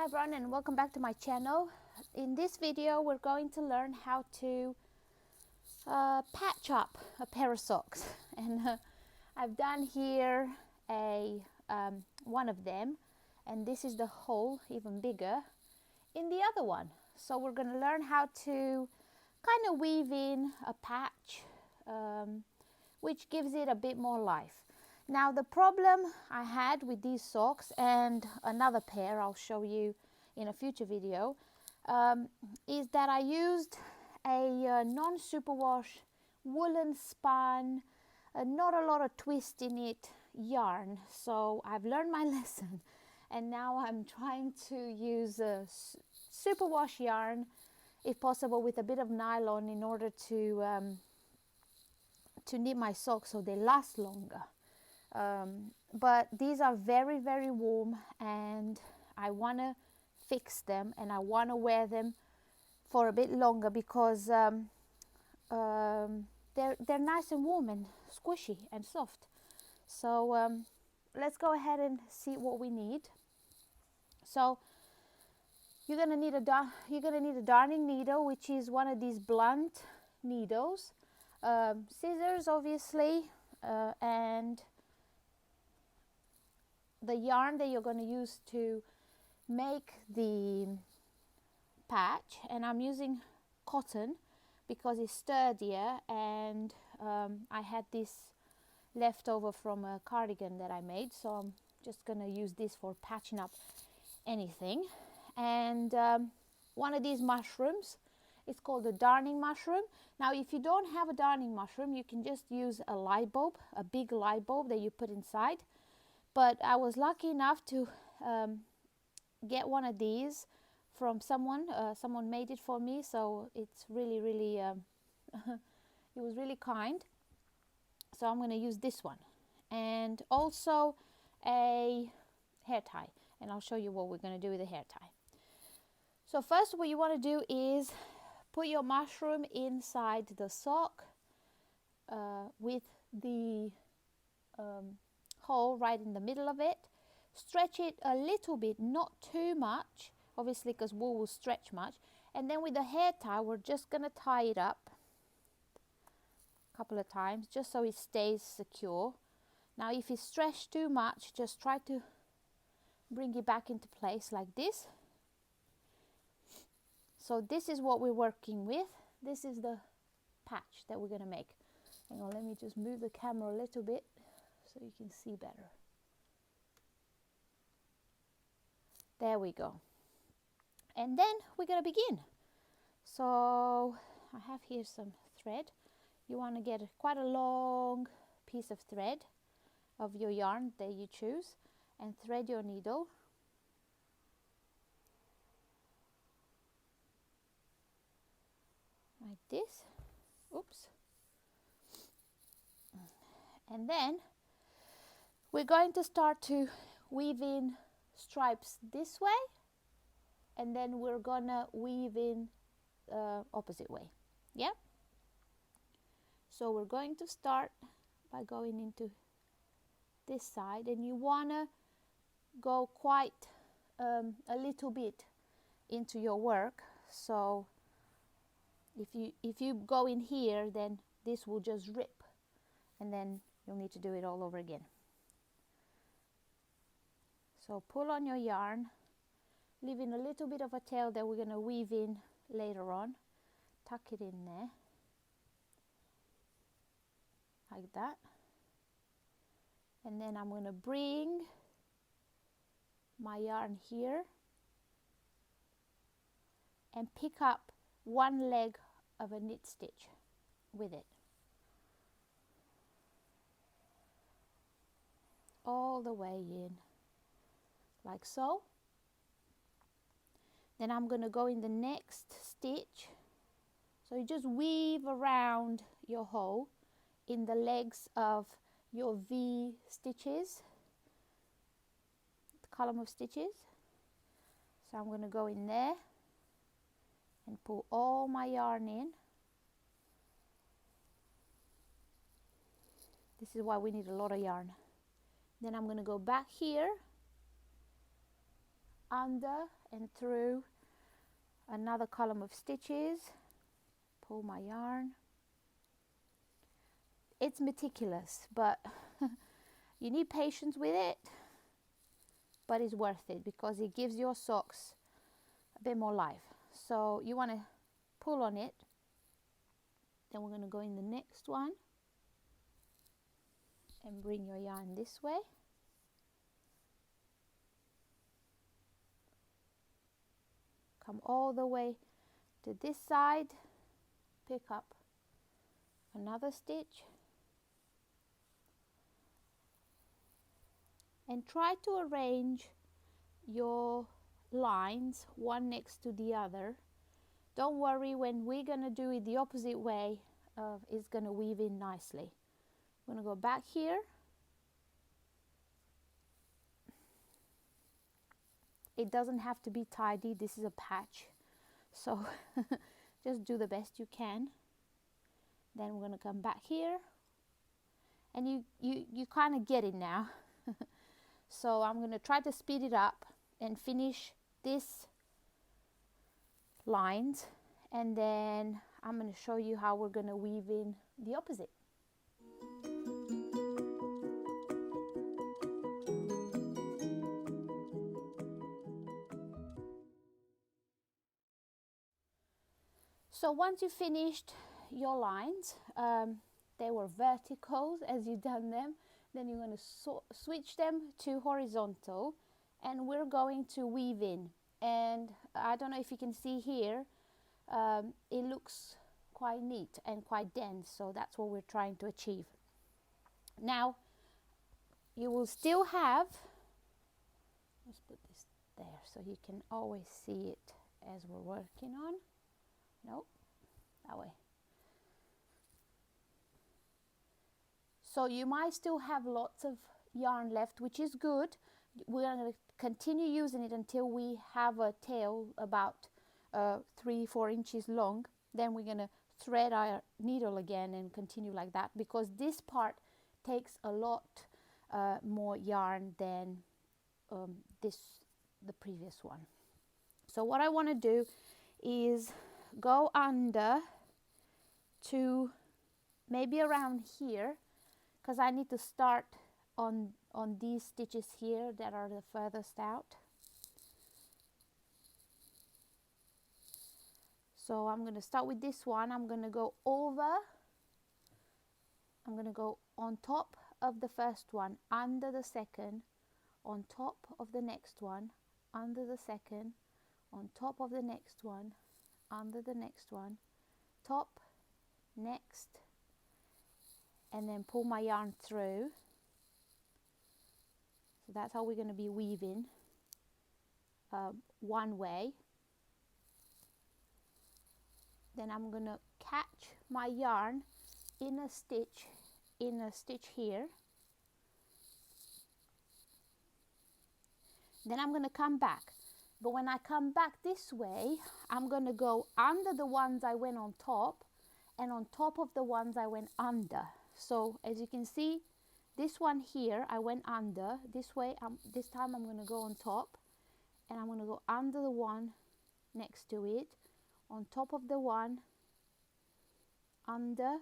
Hi everyone, and welcome back to my channel. In this video we're going to learn how to patch up a pair of socks, and I've done here a one of them, and this is the hole, even bigger, in the other one. So we're going to learn how to kind of weave in a patch, which gives it a bit more life. Now the problem I had with these socks and another pair I'll show you in a future video is that I used a non-superwash woolen spun, not a lot of twist in it yarn. So I've learned my lesson, and now I'm trying to use a superwash yarn, if possible with a bit of nylon, in order to knit my socks so they last longer. But these are very, very warm, and I want to fix them, and I want to wear them for a bit longer because they're nice and warm and squishy and soft. So let's go ahead and see what we need. So you're gonna need a darning needle, which is one of these blunt needles, scissors obviously, and the yarn that you're going to use to make the patch. And I'm using cotton because it's sturdier, and I had this left over from a cardigan that I made, so I'm just going to use this for patching up anything. And one of these mushrooms, it's called a darning mushroom. Now if you don't have a darning mushroom, you can just use a light bulb, a big light bulb that you put inside. But I was lucky enough to get one of these from someone. Someone made it for me, so it's really, really, it was really kind. So I'm going to use this one, and also a hair tie, and I'll show you what we're going to do with the hair tie. So first, what you want to do is put your mushroom inside the sock with the hole right in the middle of it. Stretch it a little bit, not too much, obviously, because wool will stretch much. And then with the hair tie, we're just going to tie it up a couple of times just so it stays secure. Now if it's stretched too much, just try to bring it back into place like this. So this is what we're working with. This is the patch that we're going to make. Hang on, let me just move the camera a little bit so you can see better. There we go. And then we're going to begin. So I have here some thread. You want to get quite a long piece of thread of your yarn that you choose, and thread your needle. Like this. Oops. And then we're going to start to weave in stripes this way, and then we're gonna weave in opposite way. Yeah, so we're going to start by going into this side, and you wanna go quite a little bit into your work. So if you go in here, then this will just rip, and then you'll need to do it all over again. So pull on your yarn, leaving a little bit of a tail that we're going to weave in later on. Tuck it in there, like that. And then I'm going to bring my yarn here and pick up one leg of a knit stitch with it, all the way in, like so. Then I'm going to go in the next stitch. So you just weave around your hole in the legs of your V stitches, the column of stitches. So I'm going to go in there and pull all my yarn in. This is why we need a lot of yarn. Then I'm going to go back here under and through another column of stitches, pull my yarn. It's meticulous, but you need patience with it, but it's worth it because it gives your socks a bit more life. So you want to pull on it, then we're going to go in the next one and bring your yarn this way. Come all the way to this side, pick up another stitch, and try to arrange your lines one next to the other. Don't worry, when we're going to do it the opposite way, it's going to weave in nicely. I'm going to go back here. It doesn't have to be tidy, this is a patch, so just do the best you can. Then we're going to come back here, and you kind of get it now. So I'm going to try to speed it up and finish this lines, and then I'm going to show you how we're going to weave in the opposite. So once you finished your lines, they were verticals as you've done them, then you're going to switch them to horizontal, and we're going to weave in. And I don't know if you can see here, it looks quite neat and quite dense, so that's what we're trying to achieve. Now you will still have, let's put this there so you can always see it as we're working on. Nope, that way. So you might still have lots of yarn left, which is good. We're going to continue using it until we have a tail about 3-4 inches long. Then we're going to thread our needle again and continue like that, because this part takes a lot more yarn than the previous one. So what I want to do is go under to maybe around here, because I need to start on these stitches here that are the furthest out. So I'm going to start with this one. I'm going to go over, I'm going to go on top of the first one, under the second, on top of the next one, under the second, on top of the next one, under the next one, top, next, and then pull my yarn through. So that's how we're going to be weaving one way. Then I'm going to catch my yarn in a stitch here. Then I'm going to come back. But when I come back this way, I'm going to go under the ones I went on top and on top of the ones I went under. So as you can see, this one here I went under. This way, this time I'm going to go on top, and I'm going to go under the one next to it, on top of the one, under,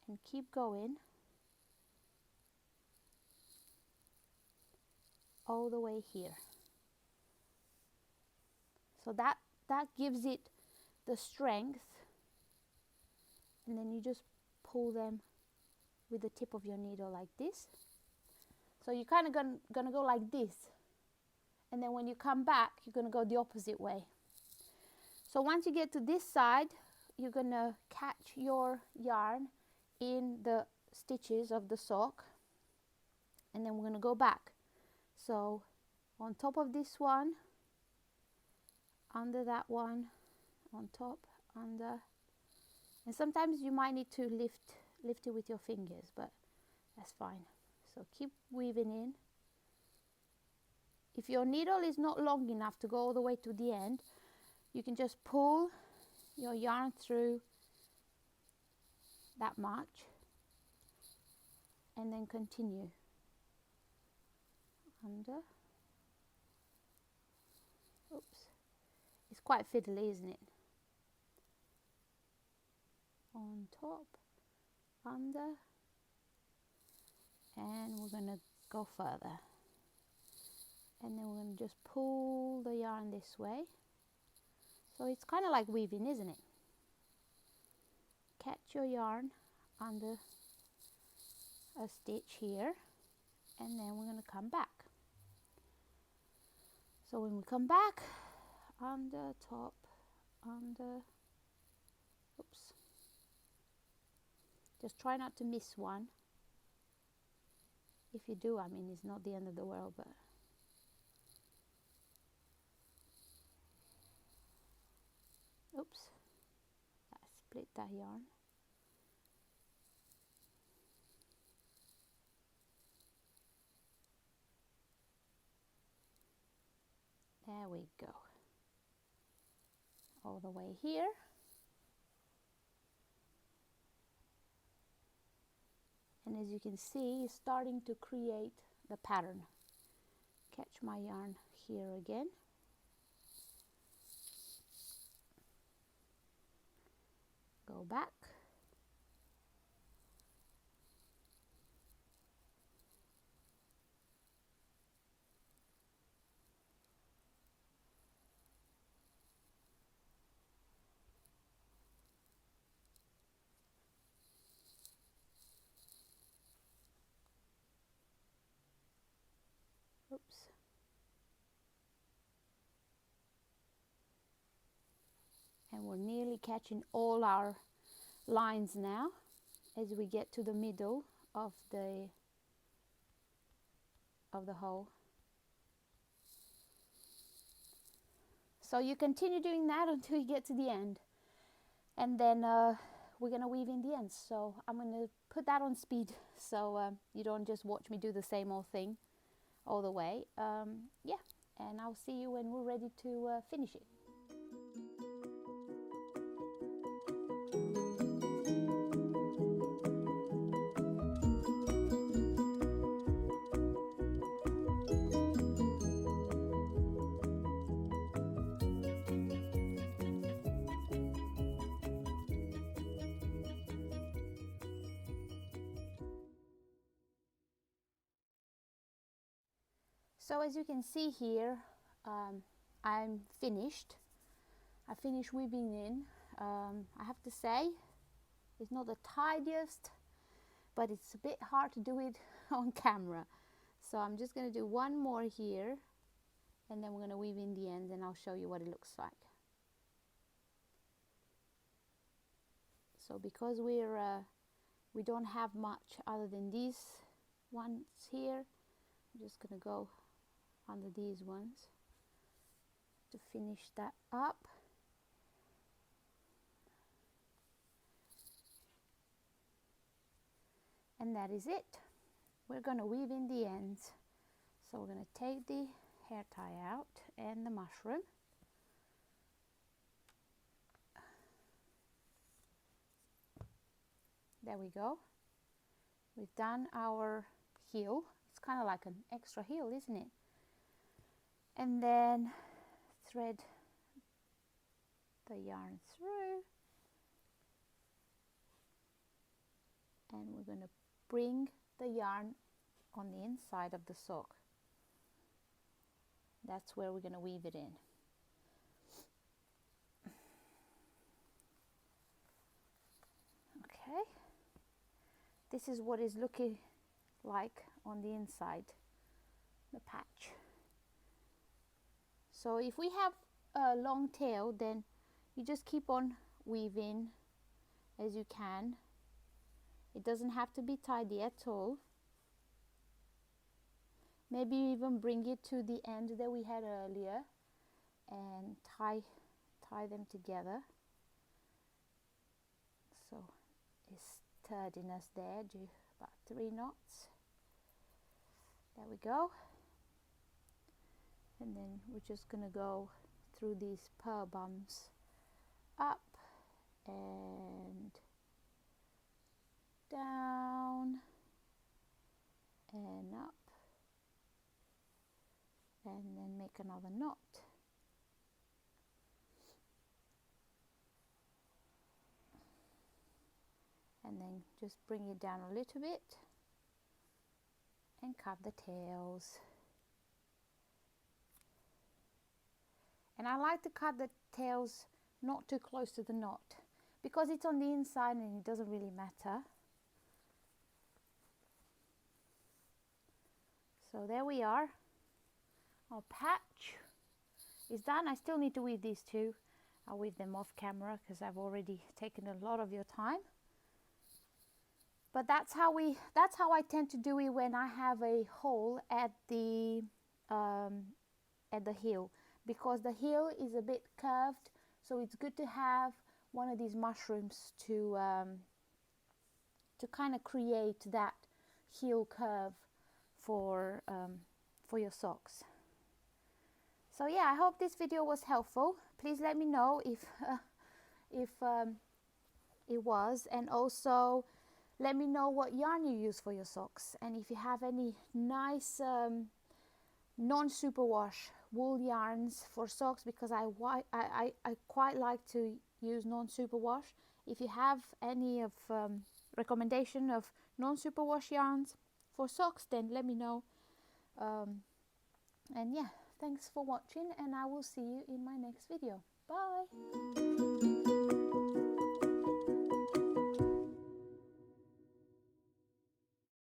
and keep going all the way here. So that gives it the strength, and then you just pull them with the tip of your needle like this. So you're kind of gonna go like this, and then when you come back, you're gonna go the opposite way. So once you get to this side, you're gonna catch your yarn in the stitches of the sock, and then we're gonna go back. So on top of this one, under that one, on top, under, and sometimes you might need to lift it with your fingers, but that's fine. So keep weaving in. If your needle is not long enough to go all the way to the end, you can just pull your yarn through that much and then continue under, quite fiddly, isn't it? On top, under, and we're going to go further, and then we're going to just pull the yarn this way. So it's kind of like weaving, isn't it? Catch your yarn under a stitch here, and then we're going to come back. So when we come back, under, top, under, oops, just try not to miss one. If you do, I mean, it's not the end of the world, but oops, I split that yarn. There we go. All the way here. And as you can see, it's starting to create the pattern. Catch my yarn here again. Go back. Oops. And we're nearly catching all our lines now as we get to the middle of the hole. So you continue doing that until you get to the end, and then we're gonna weave in the ends. So I'm gonna put that on speed so you don't just watch me do the same old thing all the way. Yeah, and I'll see you when we're ready to finish it. So as you can see here, I'm finished. I finished weaving in. I have to say, it's not the tidiest, but it's a bit hard to do it on camera. So I'm just going to do one more here, and then we're going to weave in the ends, and I'll show you what it looks like. So because we don't have much other than these ones here, I'm just going to go under these ones to finish that up. And that is it. We're going to weave in the ends. So we're going to take the hair tie out and the mushroom. There we go. We've done our heel. It's kind of like an extra heel, isn't it? And then thread the yarn through, and we're going to bring the yarn on the inside of the sock. That's where we're going to weave it in. Okay, this is what it's looking like on the inside, the patch. So if we have a long tail, then you just keep on weaving as you can. It doesn't have to be tidy at all. Maybe even bring it to the end that we had earlier and tie them together. So it's sturdiness there, do about 3 knots. There we go. And then we're just going to go through these pearl bumps up and down and up, and then make another knot. then just bring it down a little bit and cut the tails. And I like to cut the tails not too close to the knot because it's on the inside and it doesn't really matter. So there we are. Our patch is done. I still need to weave these two. I'll weave them off camera because I've already taken a lot of your time. But that's how I tend to do it when I have a hole at the heel, because the heel is a bit curved, so it's good to have one of these mushrooms to kind of create that heel curve for your socks. So yeah, I hope this video was helpful. Please let me know if it was, and also let me know what yarn you use for your socks, and if you have any nice non-superwash wool yarns for socks, because I quite like to use non-superwash. If you have any of recommendation of non-superwash yarns for socks, then let me know. And yeah, thanks for watching, and I will see you in my next video. Bye.